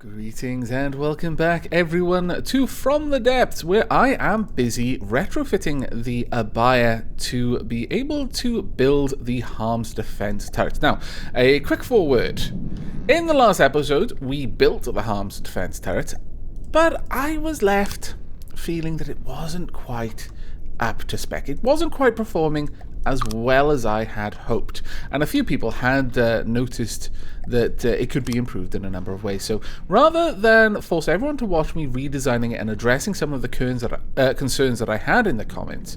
Greetings and welcome back everyone to From the Depths, where I am busy retrofitting the Abaya to be able to build the Harm's Defense turret. Now, a quick foreword. In the last episode, we built the Harm's Defense turret, but I was left feeling that it wasn't quite up to spec. It wasn't quite performing as well as I had hoped, and a few people had noticed that it could be improved in a number of ways. So rather than force everyone to watch me redesigning it and addressing some of the concerns that I had in the comments,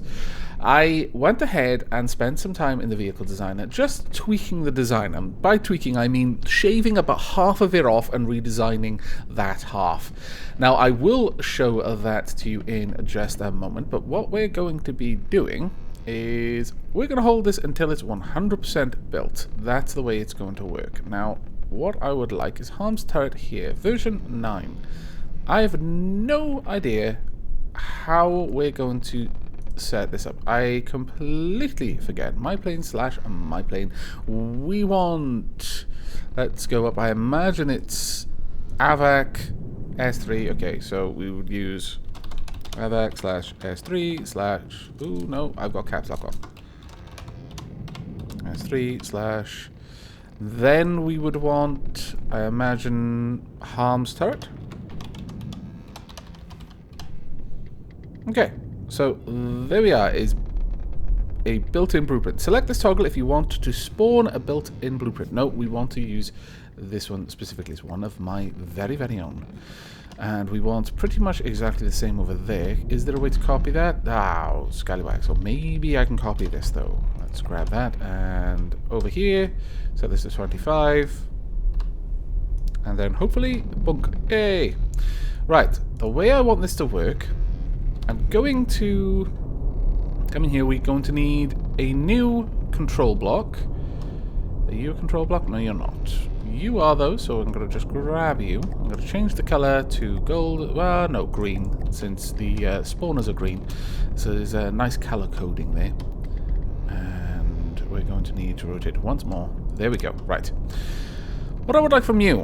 I went ahead and spent some time in the vehicle designer just tweaking the design. And by tweaking, I mean shaving about half of it off and redesigning that half. Now, I will show that to you in just a moment, but what we're going to be doing is we're going to hold this until it's 100% built. That's the way it's going to work. Now, what I would like is Harm's turret here, version 9. I have no idea how we're going to set this up. I completely forget. My plane / my plane. We want... Let's go up. I imagine it's AVAC S3. Okay, so we would use AVAC /S3 / ooh, no, I've got caps lock on. S3 / then we would want, I imagine, Harm's turret. Okay, so there we are, is a built-in blueprint. Select this toggle if you want to spawn a built-in blueprint. No, we want to use this one specifically. It's one of my very, very own. And we want pretty much exactly the same over there. Is there a way to copy that? Oh, scallywag. So maybe I can copy this, though. Let's grab that. And over here, so this is 25. And then hopefully, bunk. Yay! Right, the way I want this to work, I'm going to come in here. We're going to need a new control block. Are you a control block? No, you're not. You are, though, so I'm going to just grab you. I'm going to change the color to gold. Well, no, green, since the spawners are green. So there's a nice color coding there. And we're going to need to rotate once more. There we go. Right. What I would like from you,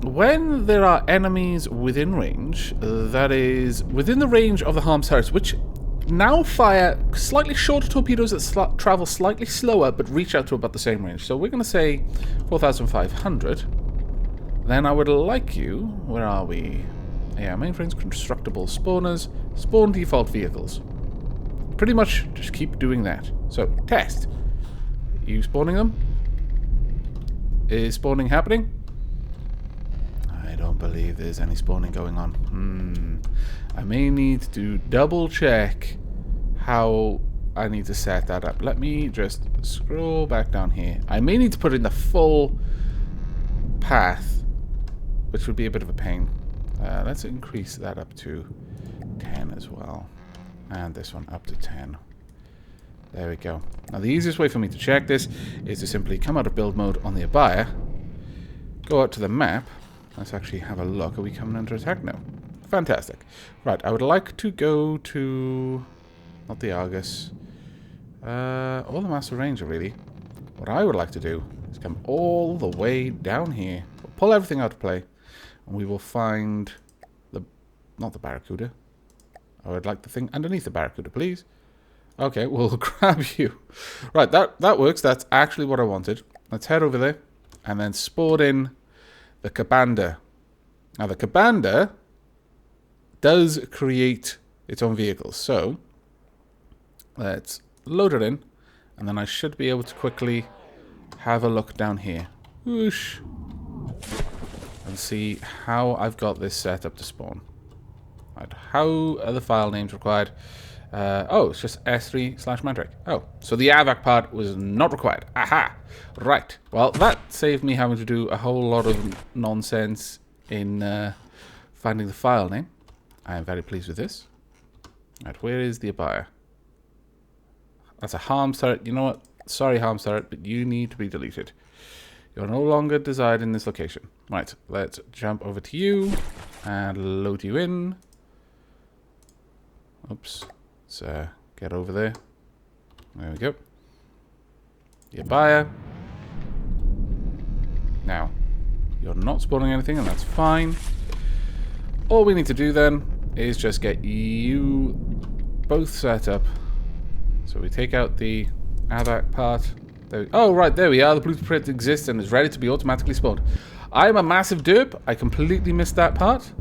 when there are enemies within range, that is, within the range of the Harm's turrets, which now fire slightly shorter torpedoes that travel slightly slower but reach out to about the same range. So we're going to say 4,500. Then I would like you... Where are we? Yeah, mainframes, constructible spawners, spawn default vehicles. Pretty much just keep doing that. So, test. Are you spawning them? Is spawning happening? I don't believe there's any spawning going on. I may need to double check how I need to set that up. Let me just scroll back down here. I may need to put in the full path, which would be a bit of a pain. Let's increase that up to 10 as well. And this one up to 10. There we go. Now the easiest way for me to check this is to simply come out of build mode on the Abaya, go out to the map. Let's actually have a look. Are we coming under attack? No. Fantastic. Right, I would like to go to... Not the Argus. Or the Master Ranger, really. What I would like to do is come all the way down here. We'll pull everything out of play. And we will find the... Not the Barracuda. I would like the thing underneath the Barracuda, please. Okay, we'll grab you. Right, that works. That's actually what I wanted. Let's head over there. And then spawn in the Cabanda. Now, the Cabanda does create its own vehicles. So, let's load it in. And then I should be able to quickly have a look down here. Whoosh. And see how I've got this set up to spawn. Right, how are the file names required? Oh, it's just S3 / Mandrake. Oh, so the AVAC part was not required. Aha! Right. Well, that saved me having to do a whole lot of nonsense in finding the file name. I am very pleased with this. Right, where is the Abaya? That's a Harm's turret. You know what? Sorry, Harm's turret, but you need to be deleted. You're no longer desired in this location. Right, let's jump over to you and load you in. Oops. Let's get over there. There we go. The Abaya. Now, You're not spawning anything, and that's fine. All we need to do then is just get you both set up. So we take out the AVAC part. Oh, right, there we are. The blueprint exists and is ready to be automatically spawned. I'm a massive derp. I completely missed that part.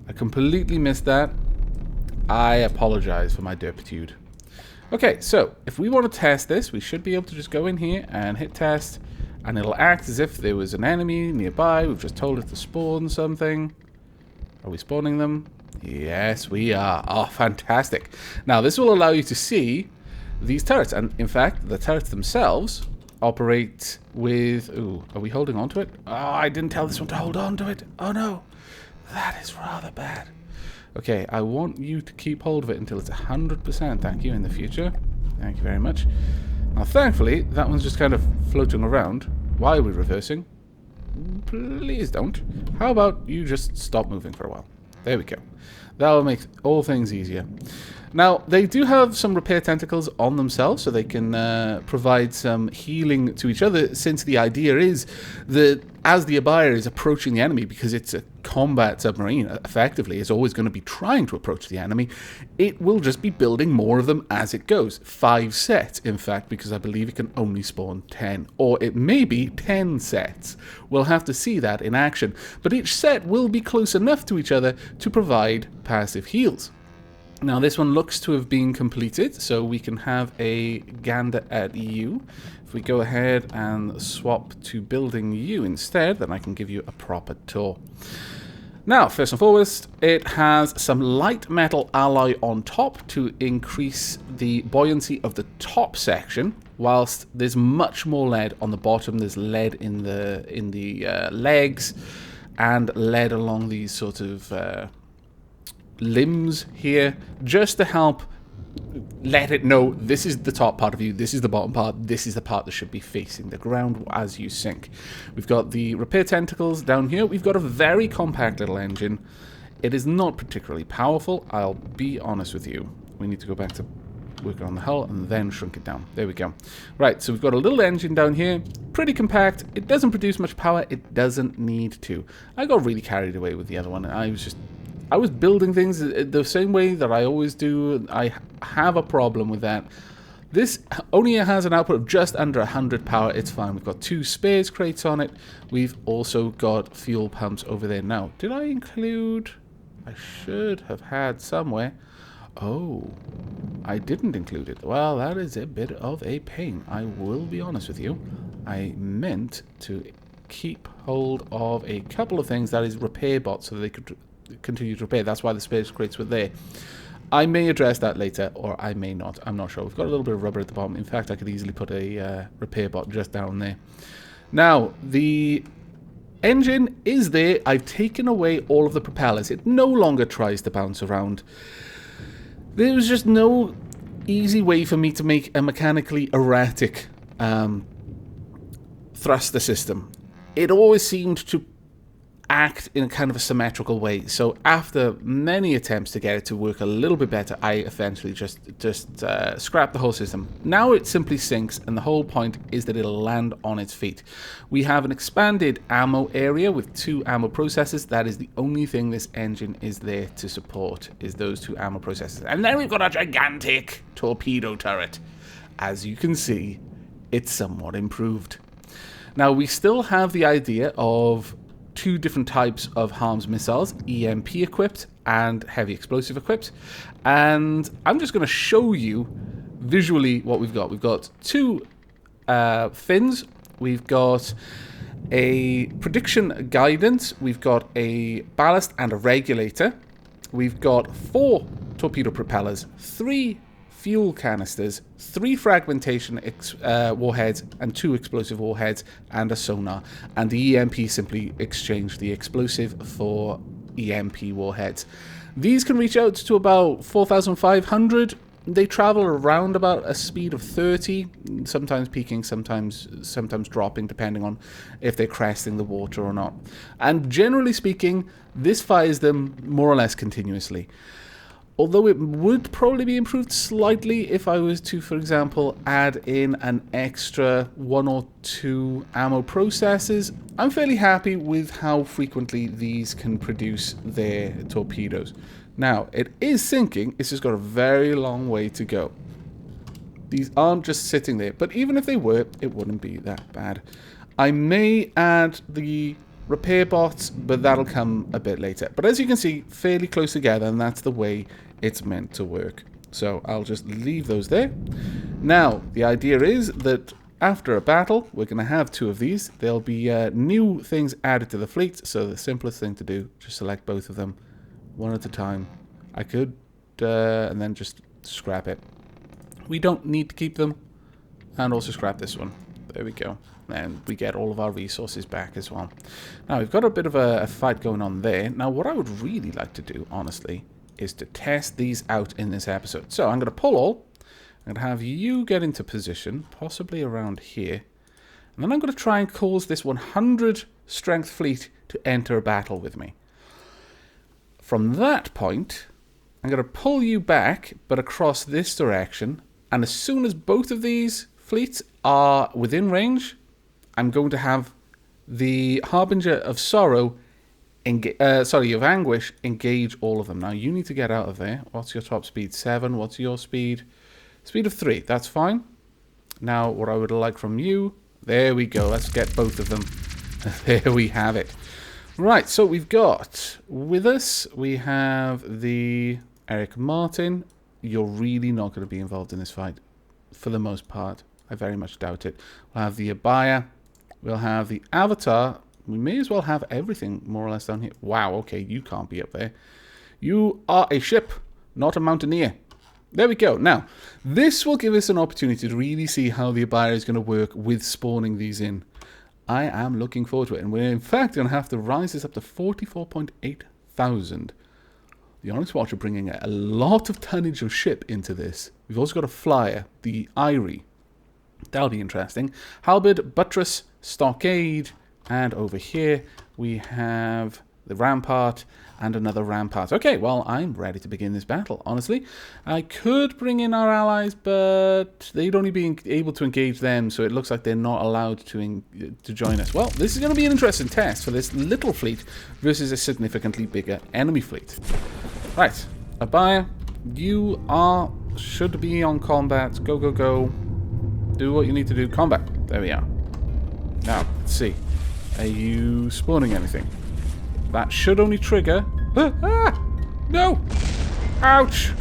I completely missed that. I apologize for my derpitude. Okay, so if we want to test this, we should be able to just go in here and hit test, and it'll act as if there was an enemy nearby. We've just told it to spawn something. Are we spawning them? Yes, we are. Oh, fantastic. Now, this will allow you to see these turrets, and in fact, the turrets themselves operate with... Ooh, are we holding on to it? Oh, I didn't tell this one to hold on to it. Oh, no. That is rather bad. Okay, I want you to keep hold of it until it's 100%. Thank you, in the future. Thank you very much. Now, thankfully, that one's just kind of floating around. Why are we reversing? Please don't. How about you just stop moving for a while? There we go. That'll make all things easier. Now, they do have some repair tentacles on themselves, so they can provide some healing to each other, since the idea is that as the Aavatar is approaching the enemy, because it's a combat submarine, effectively, is always going to be trying to approach the enemy, it will just be building more of them as it goes. 5 sets, in fact, because I believe it can only spawn 10. Or it may be 10 sets. We'll have to see that in action. But each set will be close enough to each other to provide passive heals. Now, this one looks to have been completed, so we can have a gander at you. If we go ahead and swap to building you instead, then I can give you a proper tour. Now, first and foremost, it has some light metal alloy on top to increase the buoyancy of the top section, whilst there's much more lead on the bottom. There's lead in the legs and lead along these sort of limbs here, just to help let it know this is the top part of you, this is the bottom part, this is the part that should be facing the ground as you sink. We've got the repair tentacles down here. We've got a very compact little engine. It is not particularly powerful, I'll be honest with you. We need to go back to working on the hull and then shrink it down. There we go. Right, so we've got a little engine down here, pretty compact. It doesn't produce much power, it doesn't need to. I got really carried away with the other one. I was building things the same way that I always do. I have a problem with that. This only has an output of just under 100 power. It's fine. We've got 2 spares crates on it. We've also got fuel pumps over there. Now, did I include... I should have had somewhere. Oh, I didn't include it. Well, that is a bit of a pain. I will be honest with you. I meant to keep hold of a couple of things. That is repair bots, so they could continue to repair. That's why the space crates were there. I may address that later, or I may not. I'm not sure. We've got a little bit of rubber at the bottom. In fact, I could easily put a repair bot just down there. Now, the engine is there. I've taken away all of the propellers. It no longer tries to bounce around. There was just no easy way for me to make a mechanically erratic thruster system. It always seemed to act in kind of a symmetrical way. So after many attempts to get it to work a little bit better, I eventually just scrapped the whole system. Now it simply sinks, and the whole point is that it'll land on its feet. We have an expanded ammo area with 2 ammo processors. That is the only thing this engine is there to support, is those 2 ammo processors. And then we've got a gigantic torpedo turret. As you can see, it's somewhat improved. Now, we still have the idea of 2 different types of HARMS missiles, EMP equipped and heavy explosive equipped. And I'm just going to show you visually what we've got. We've got 2 fins. We've got a prediction guidance. We've got a ballast and a regulator. We've got 4 torpedo propellers, 3 fuel canisters, 3 fragmentation warheads, and 2 explosive warheads, and a sonar. And the EMP simply exchanged the explosive for EMP warheads. These can reach out to about 4,500. They travel around about a speed of 30, sometimes peaking, sometimes dropping, depending on if they're cresting the water or not. And generally speaking, this fires them more or less continuously. Although it would probably be improved slightly if I was to, for example, add in an extra 1 or 2 ammo processors. I'm fairly happy with how frequently these can produce their torpedoes. Now, it is sinking, it's just got a very long way to go. These aren't just sitting there, but even if they were, it wouldn't be that bad. I may add the repair bots, but that'll come a bit later. But as you can see, fairly close together, and that's the way it's meant to work. So I'll just leave those there. Now, the idea is that after a battle, we're going to have 2 of these. There'll be new things added to the fleet, so the simplest thing to do, just select both of them, one at a time. I could, and then just scrap it. We don't need to keep them, and also scrap this one. There we go. And we get all of our resources back as well. Now, we've got a bit of a fight going on there. Now, what I would really like to do, honestly, is to test these out in this episode. So, I'm going to pull all. I'm going to have you get into position, possibly around here. And then I'm going to try and cause this 100 strength fleet to enter a battle with me. From that point, I'm going to pull you back, but across this direction. And as soon as both of these fleets are within range, I'm going to have the Harbinger of Sorrow, of Anguish, engage all of them. Now, you need to get out of there. What's your top speed? 7. What's your speed? Speed of 3. That's fine. Now, what I would like from you... There we go. Let's get both of them. There we have it. Right, so we've got... With us, we have the Eric Martin. You're really not going to be involved in this fight, for the most part. I very much doubt it. We'll have the Abaya. We'll have the Avatar. We may as well have everything more or less down here. Wow, okay, you can't be up there. You are a ship, not a mountaineer. There we go. Now, this will give us an opportunity to really see how the Abaya is going to work with spawning these in. I am looking forward to it. And we're in fact going to have to rise this up to 44.8 thousand. The Onyx Watch are bringing a lot of tonnage of ship into this. We've also got a flyer, the Irie. That'll be interesting. Halberd, Buttress, Stockade, and over here we have the Rampart and another Rampart. Okay, well, I'm ready to begin this battle, honestly. I could bring in our allies, but they'd only be able to engage them, so it looks like they're not allowed to join us. Well, this is going to be an interesting test for this little fleet versus a significantly bigger enemy fleet. Right, Abaya, you should be on combat. Go, go, go. Do what you need to do. Combat. There we are. Now, let's see. Are you spawning anything? That should only trigger... Ah! No! Ouch!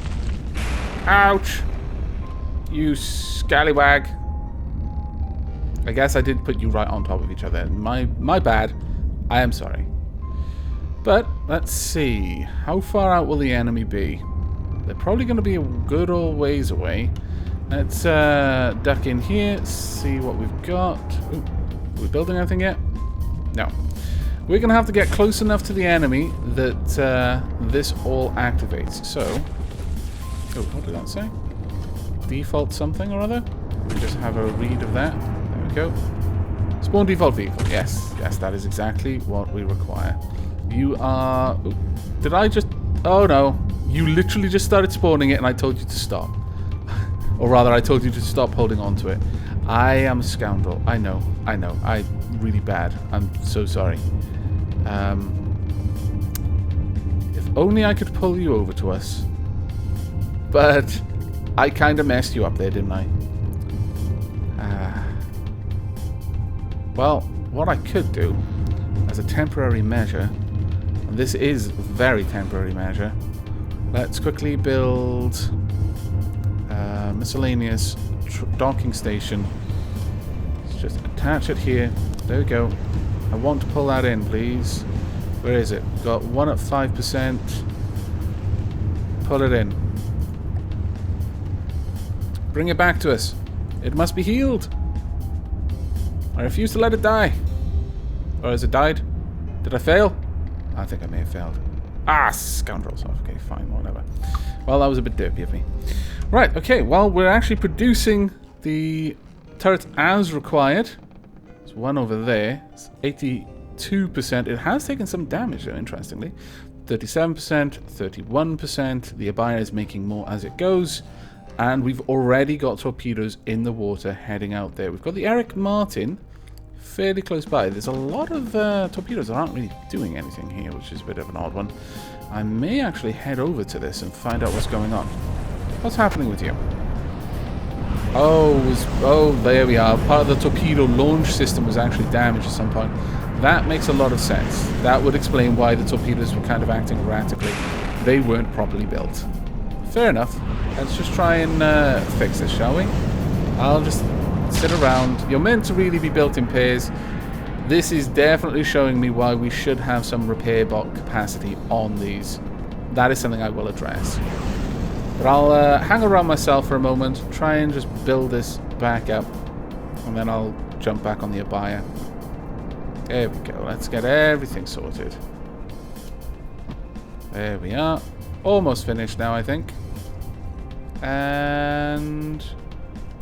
Ouch! You scallywag. I guess I did put you right on top of each other. My bad. I am sorry. But, let's see. How far out will the enemy be? They're probably going to be a good old ways away. Let's duck in here, see what we've got. Ooh, are we building anything yet? No. We're going to have to get close enough to the enemy that this all activates. So, oh, what did that say? Default something or other? We just have a read of that. There we go. Spawn default vehicle. Yes, yes, that is exactly what we require. You are... Ooh, did I just... Oh no. You literally just started spawning it and I told you to stop. Or rather, I told you to stop holding on to it. I am a scoundrel. I know. I know. I'm really bad. I'm so sorry. If only I could pull you over to us. But I kind of messed you up there, didn't I? Well, what I could do as a temporary measure, and this is a very temporary measure, let's quickly build... miscellaneous docking station. Let's just attach it here. There we go. I want to pull that in, please. Where is it? We've got one at 5%. Pull it in. Bring it back to us. It must be healed. I refuse to let it die. Or has it died? Did I fail? I think I may have failed. Ah, scoundrels. Okay, fine, whatever. Well, that was a bit derpy of me. Right, okay, well, we're actually producing the turrets as required. There's one over there. It's 82%. It has taken some damage, though, interestingly. 37%, 31%. The Abaya is making more as it goes. And we've already got torpedoes in the water heading out there. We've got the Eric Martin fairly close by. There's a lot of torpedoes that aren't really doing anything here, which is a bit of an odd one. I may actually head over to this and find out what's going on. What's happening with you? Oh, there we are. Part of the torpedo launch system was actually damaged at some point. That makes a lot of sense. That would explain why the torpedoes were kind of acting erratically. They weren't properly built. Fair enough. Let's just try and fix this, shall we? I'll just sit around. You're meant to really be built in pairs. This is definitely showing me why we should have some repair bot capacity on these. That is something I will address. But I'll hang around myself for a moment, try and just build this back up, and then I'll jump back on the Abaya. There we go. Let's get everything sorted. There we are. Almost finished now, I think. And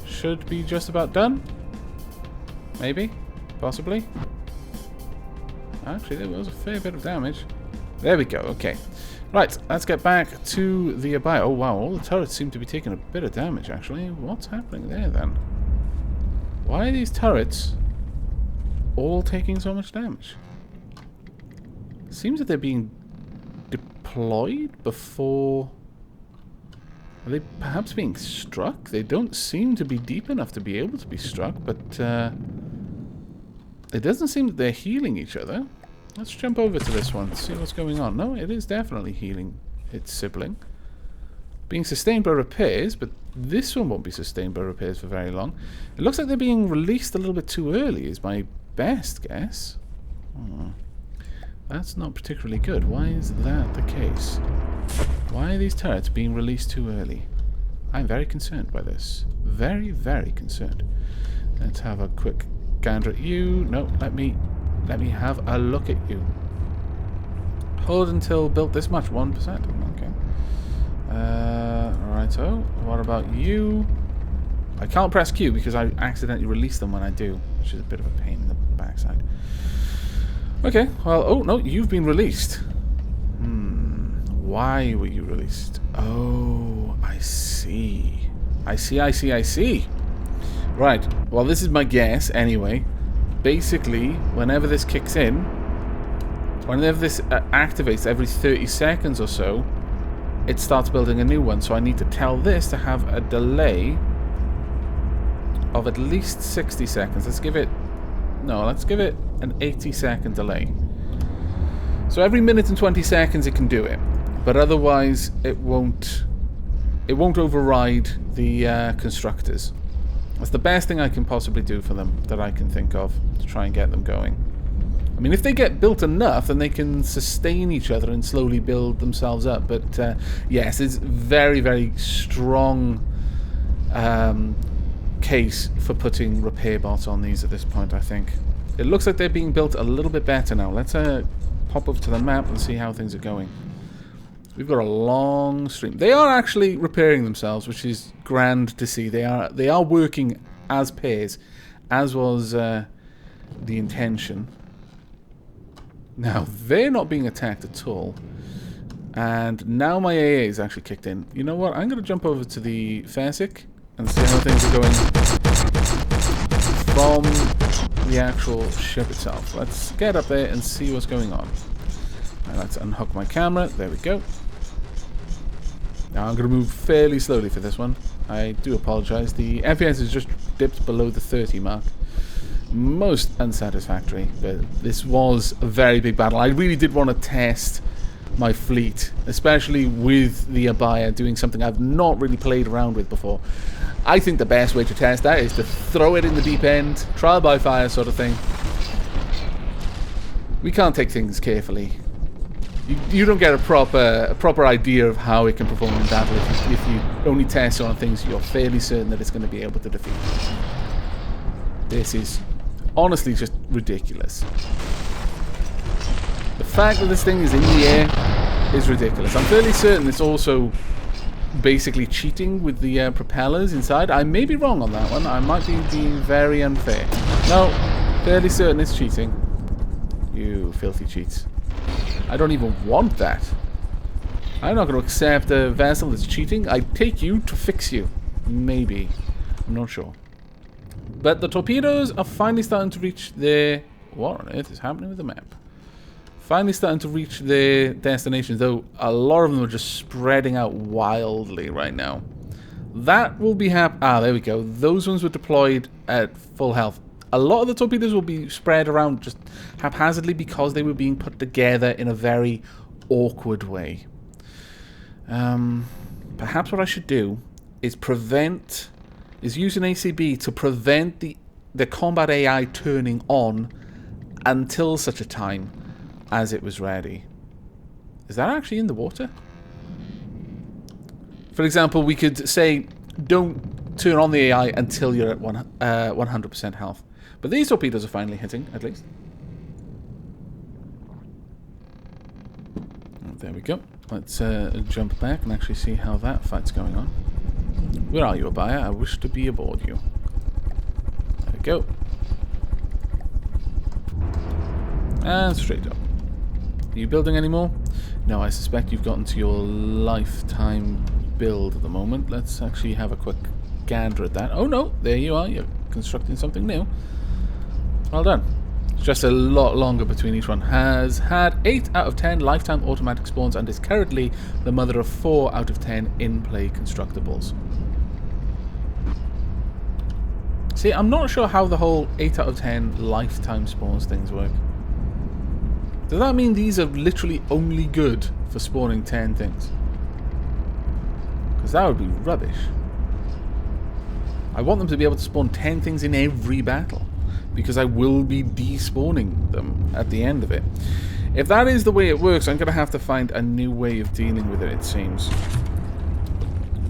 should be just about done. Maybe. Possibly. Actually, there was a fair bit of damage. There we go. Okay. Right, let's get back to the Abaya. Oh, wow. All the turrets seem to be taking a bit of damage, actually. What's happening there, then? Why are these turrets all taking so much damage? Seems that they're being deployed before... Are they perhaps being struck? They don't seem to be deep enough to be able to be struck, but it doesn't seem that they're healing each other. Let's jump over to this one, see what's going on. No, it is definitely healing its sibling. Being sustained by repairs, but this one won't be sustained by repairs for very long. It looks like they're being released a little bit too early, is my best guess. That's not particularly good. Why is that the case? Why are these turrets being released too early? I'm very concerned by this. Very, very concerned. Let's have a quick gander at you. No, let me have a look at you. Hold until built this much, 1%. Okay. Righto. What about you? I can't press Q because I accidentally release them when I do, which is a bit of a pain in the backside. Okay, well, oh, no, you've been released. Why were you released? Oh, I see. I see. Right, well, this is my guess, anyway. Basically, whenever this kicks in, whenever this activates every 30 seconds or so, it starts building a new one. So I need to tell this to have a delay of at least 60 seconds. Let's give it an 80-second delay. So every minute and 20 seconds it can do it, but otherwise it won't override the constructors. That's the best thing I can possibly do for them that I can think of to try and get them going. I mean, if they get built enough, then they can sustain each other and slowly build themselves up. But yes, it's very, very strong case for putting repair bots on these at this point, I think. It looks like they're being built a little bit better now. Let's pop over to the map and see how things are going. We've got a long stream. They are actually repairing themselves, which is grand to see. They are working as pairs, as was the intention. Now, they're not being attacked at all. And now my AA is actually kicked in. You know what? I'm going to jump over to the Farsic and see how things are going from the actual ship itself. Let's get up there and see what's going on. Now, let's unhook my camera. There we go. Now I'm going to move fairly slowly for this one. I do apologize. The FPS has just dipped below the 30 mark. Most unsatisfactory, but this was a very big battle. I really did want to test my fleet, especially with the Abaya, doing something I've not really played around with before. I think the best way to test that is to throw it in the deep end, trial by fire sort of thing. We can't take things carefully. You don't get a proper idea of how it can perform in battle if you only test on things you're fairly certain that it's going to be able to defeat. This is honestly just ridiculous. The fact that this thing is in the air is ridiculous. I'm fairly certain it's also basically cheating with the propellers inside. I may be wrong on that one. I might be being very unfair. No, fairly certain it's cheating. You filthy cheats. I don't even want that. I'm not going to accept a vessel that's cheating. I take you to fix you. Maybe. I'm not sure. But the torpedoes are finally starting to reach their... What on earth is happening with the map? Finally starting to reach their destinations, though a lot of them are just spreading out wildly right now. That will be there we go. Those ones were deployed at full health. A lot of the torpedoes will be spread around just haphazardly because they were being put together in a very awkward way. Perhaps what I should do is use an ACB to prevent the combat AI turning on until such a time as it was ready. Is that actually in the water? For example, we could say, don't turn on the AI until you're at 100% health. But these torpedoes are finally hitting, at least. There we go. Let's jump back and actually see how that fight's going on. Where are you, Abaya? I wish to be aboard you. There we go. And straight up. Are you building any more? No, I suspect you've gotten to your lifetime build at the moment. Let's actually have a quick gander at that. Oh no, there you are. You're constructing something new. Well done. It's just a lot longer between each one. Has had 8 out of 10 lifetime automatic spawns and is currently the mother of 4 out of 10 in-play constructables. See, I'm not sure how the whole 8 out of 10 lifetime spawns things work. Does that mean these are literally only good for spawning 10 things? Because that would be rubbish. I want them to be able to spawn 10 things in every battle, because I will be despawning them at the end of it. If that is the way it works, I'm going to have to find a new way of dealing with it seems.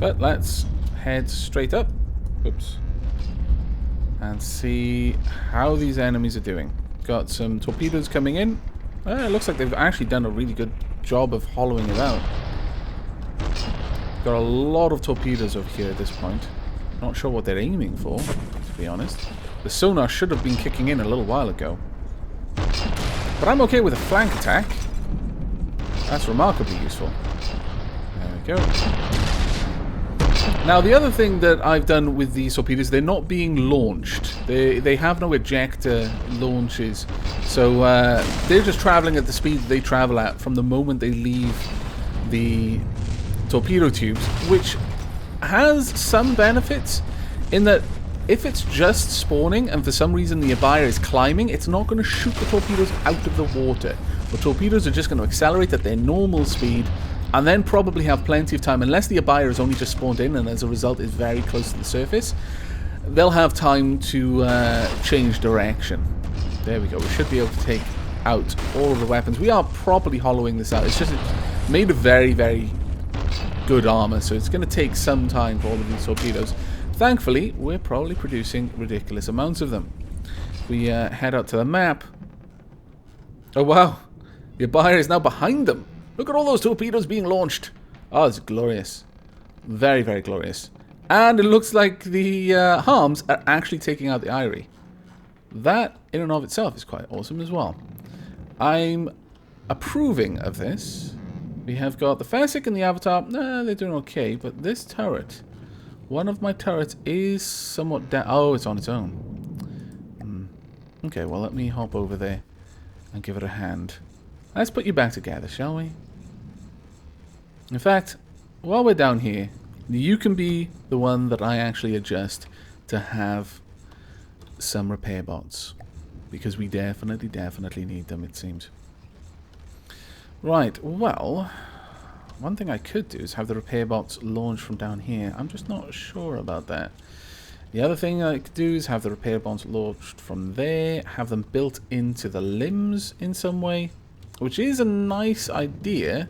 But let's head straight up. Oops. And see how these enemies are doing. Got some torpedoes coming in. It looks like they've actually done a really good job of hollowing it out. Got a lot of torpedoes over here at this point. Not sure what they're aiming for, to be honest. The sonar should have been kicking in a little while ago. But I'm okay with a flank attack. That's remarkably useful. There we go. Now, the other thing that I've done with these torpedoes, they're not being launched. They have no ejector launches. So they're just traveling at the speed they travel at from the moment they leave the torpedo tubes, which has some benefits in that if it's just spawning and for some reason the Aavatar is climbing, it's not going to shoot the torpedoes out of the water. The torpedoes are just going to accelerate at their normal speed and then probably have plenty of time, unless the Aavatar is only just spawned in and as a result is very close to the surface, they'll have time to change direction. There we go. We should be able to take out all of the weapons. We are properly hollowing this out. It's just made of very, very good armor, so it's going to take some time for all of these torpedoes. Thankfully, we're probably producing ridiculous amounts of them. We head out to the map. Oh wow, the Aavatar is now behind them. Look at all those torpedoes being launched. Oh, it's glorious. Very, very glorious. And it looks like the harms are actually taking out the Eyrie. That, in and of itself, is quite awesome as well. I'm approving of this. We have got the Fasic and the Aavatar. Nah, they're doing okay. But this turret, one of my turrets is somewhat down. Oh, it's on its own. Okay, well, let me hop over there and give it a hand. Let's put you back together, shall we? In fact, while we're down here, you can be the one that I actually adjust to have some repair bots. Because we definitely need them, it seems. Right, well, one thing I could do is have the repair bots launch from down here. I'm just not sure about that. The other thing I could do is have the repair bots launched from there, have them built into the limbs in some way, which is a nice idea.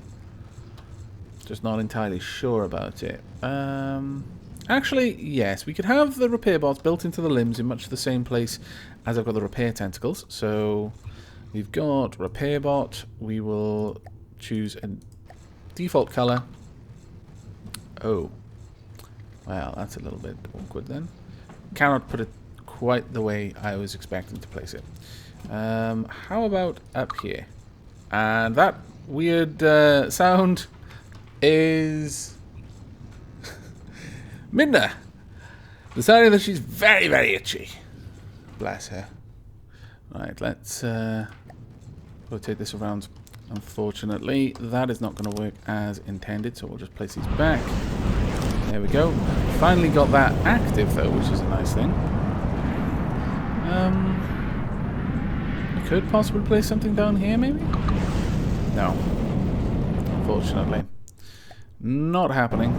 Just not entirely sure about it. Actually, yes, we could have the repair bots built into the limbs in much the same place as I've got the repair tentacles. So we've got repair bot. We will choose a default color. Oh, well, that's a little bit awkward then. Cannot put it quite the way I was expecting to place it. How about up here? And that weird sound is Minna deciding that she's very, very itchy. Bless her. Right, let's rotate this around. Unfortunately, that is not going to work as intended, so we'll just place these back. There we go. Finally got that active, though, which is a nice thing. I could possibly place something down here, maybe? No. Unfortunately. Not happening.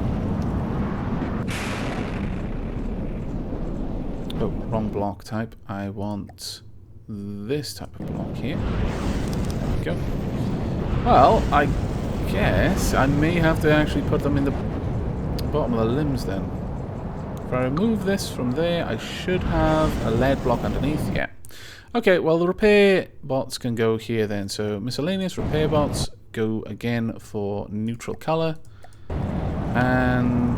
Oh, wrong block type. I want this type of block here. There we go. Well, I guess I may have to actually put them in the bottom of the limbs then. If I remove this from there, I should have a lead block underneath. Yeah. Okay, well, the repair bots can go here then. So miscellaneous repair bots go again for neutral color. And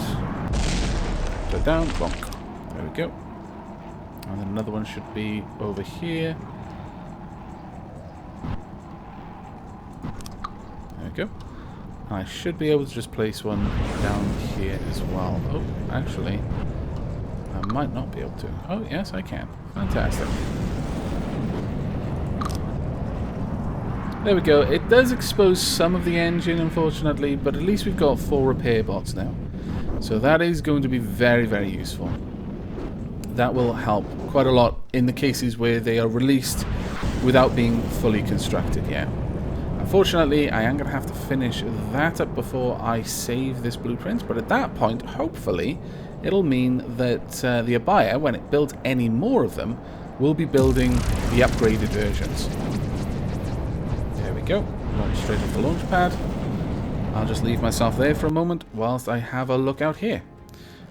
put it down. Bonk. There we go. And then another one should be over here. There we go. I should be able to just place one down here as well. Oh, actually, I might not be able to. Oh, yes, I can. Fantastic. There we go. It does expose some of the engine, unfortunately, but at least we've got 4 repair bots now. So that is going to be very, very useful. That will help quite a lot in the cases where they are released without being fully constructed yet. Unfortunately, I am going to have to finish that up before I save this blueprint, but at that point, hopefully, it'll mean that the Aavatar, when it builds any more of them, will be building the upgraded versions. There we go. Launch straight off the launch pad. I'll just leave myself there for a moment whilst I have a look out here.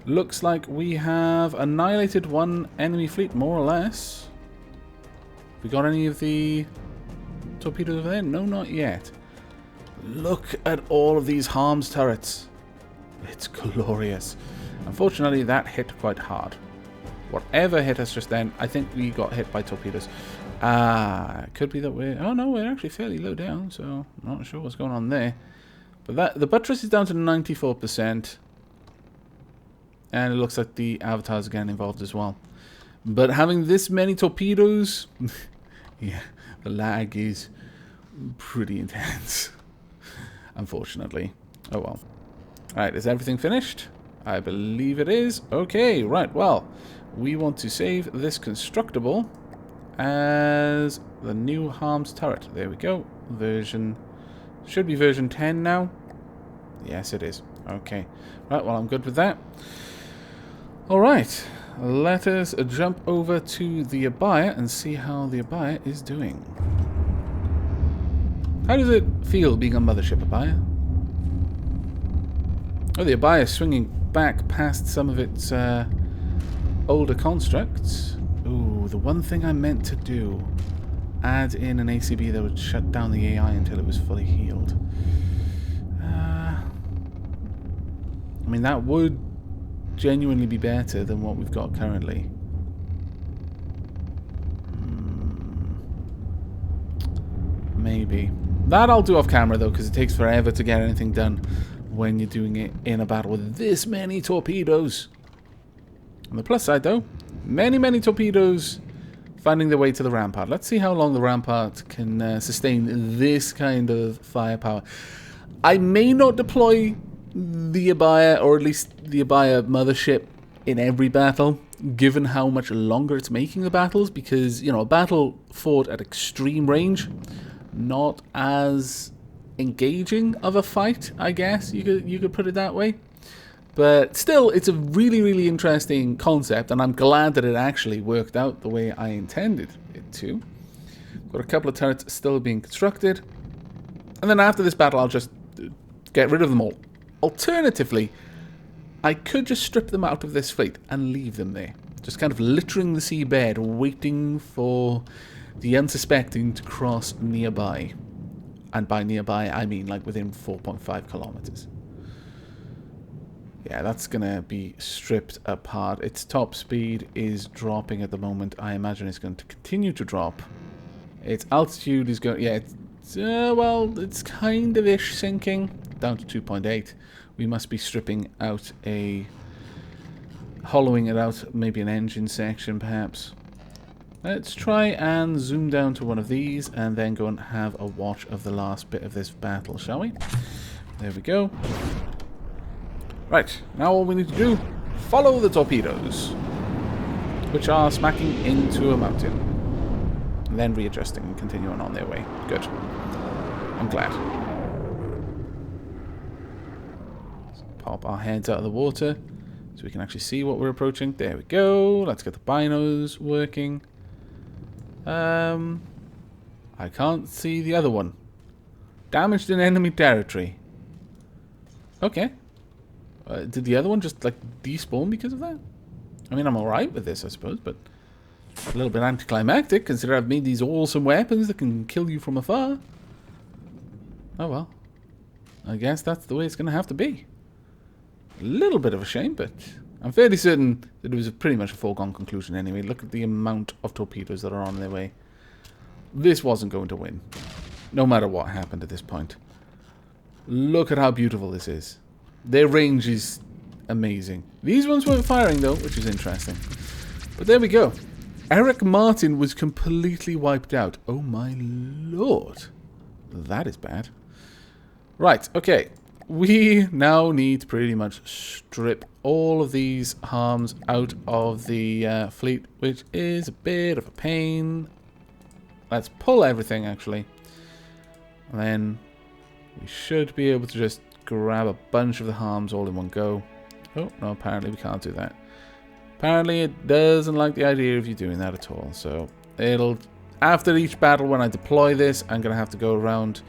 Looks like we have annihilated one enemy fleet, more or less. We got any of the torpedoes over there? No, not yet. Look at all of these harms turrets. It's glorious. Unfortunately, that hit quite hard. Whatever hit us just then, I think we got hit by torpedoes. It could be that we're... Oh no, we're actually fairly low down, so I'm not sure what's going on there. But the buttress is down to 94%. And it looks like the avatars again involved as well. But having this many torpedoes... yeah, the lag is pretty intense. Unfortunately. Oh well. Alright, is everything finished? I believe it is. Okay, right, well. We want to save this constructible as the new harms turret. There we go. Version... Should be version 10 now. Yes, it is. Okay. Right, well, I'm good with that. Alright. Let us jump over to the Aavatar and see how the Aavatar is doing. How does it feel being a mothership, Aavatar? Oh, the Aavatar is swinging back past some of its older constructs. Ooh, the one thing I meant to do. Add in an ACB that would shut down the AI until it was fully healed. I mean, that would genuinely be better than what we've got currently. Maybe. That I'll do off camera though, because it takes forever to get anything done when you're doing it in a battle with this many torpedoes. On the plus side though, many torpedoes finding their way to the rampart. Let's see how long the rampart can sustain this kind of firepower. I may not deploy the Aavatar, or at least the Aavatar mothership, in every battle, given how much longer it's making the battles, because, you know, a battle fought at extreme range, not as engaging of a fight, I guess you could put it that way. But still, it's a really interesting concept, and I'm glad that it actually worked out the way I intended it to. Got a couple of turrets still being constructed, and then after this battle I'll just get rid of them all. Alternatively, I could just strip them out of this fleet and leave them there. Just kind of littering the seabed, waiting for the unsuspecting to cross nearby. And by nearby, I mean like within 4.5 kilometers. Yeah, that's going to be stripped apart. Its top speed is dropping at the moment. I imagine it's going to continue to drop. Its altitude is going... Yeah, Well, it's kind of ish sinking. Down to 2.8. We must be stripping out hollowing it out, maybe an engine section perhaps. Let's try and zoom down to one of these and then go and have a watch of the last bit of this battle, shall we? There we go. Right, now all we need to do, follow the torpedoes, which are smacking into a mountain. And then readjusting and continuing on their way. Good. I'm glad. Let's pop our heads out of the water so we can actually see what we're approaching. There we go. Let's get the binos working. I can't see the other one. Damaged in enemy territory. Okay. Did the other one just, like, despawn because of that? I mean, I'm alright with this, I suppose, but a little bit anticlimactic, considering I've made these awesome weapons that can kill you from afar. Oh well. I guess that's the way it's going to have to be. A little bit of a shame, but I'm fairly certain that it was pretty much a foregone conclusion anyway. Look at the amount of torpedoes that are on their way. This wasn't going to win, no matter what happened at this point. Look at how beautiful this is. Their range is amazing. These ones weren't firing though, which is interesting. But there we go. Eric Martin was completely wiped out. Oh my lord. That is bad. Right, okay. We now need to pretty much strip all of these harms out of the fleet, which is a bit of a pain. Let's pull everything, actually. And then we should be able to just grab a bunch of the harms all in one go. Oh, no, apparently we can't do that. Apparently it doesn't like the idea of you doing that at all. So it'll, after each battle when I deploy this, I'm going to have to go around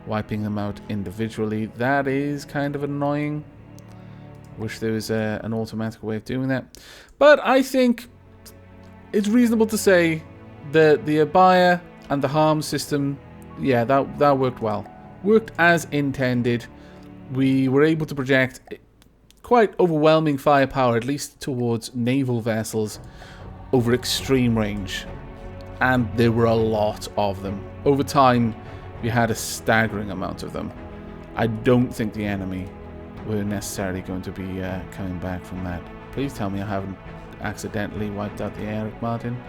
wiping them out individually. That is kind of annoying. Wish there was an automatic way of doing that. But I think it's reasonable to say that the Abaya and the harm system, yeah, that worked well. Worked as intended. We were able to project quite overwhelming firepower, at least towards naval vessels, over extreme range. And there were a lot of them. Over time, we had a staggering amount of them. I don't think the enemy were necessarily going to be coming back from that. Please tell me I haven't accidentally wiped out the Eric Martin.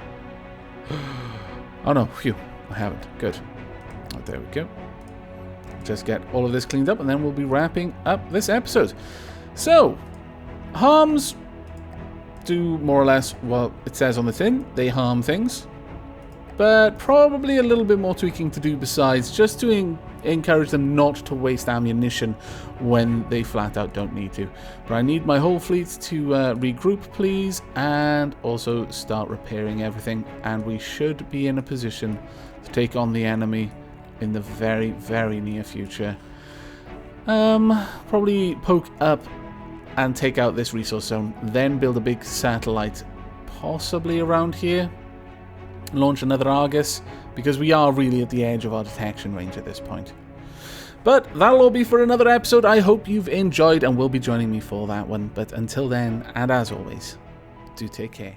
Oh no, phew, I haven't. Good. Oh, there we go. Just get all of this cleaned up and then we'll be wrapping up this episode. So, harms do more or less what it says on the tin. They harm things. But probably a little bit more tweaking to do besides, just to encourage them not to waste ammunition when they flat out don't need to. But I need my whole fleet to regroup, please, and also start repairing everything. And we should be in a position to take on the enemy in the very, very near future. Probably poke up and take out this resource zone, then build a big satellite, possibly around here. Launch another Argus, because we are really at the edge of our detection range at this point. But that'll all be for another episode. I hope you've enjoyed and will be joining me for that one. But until then, and as always, do take care.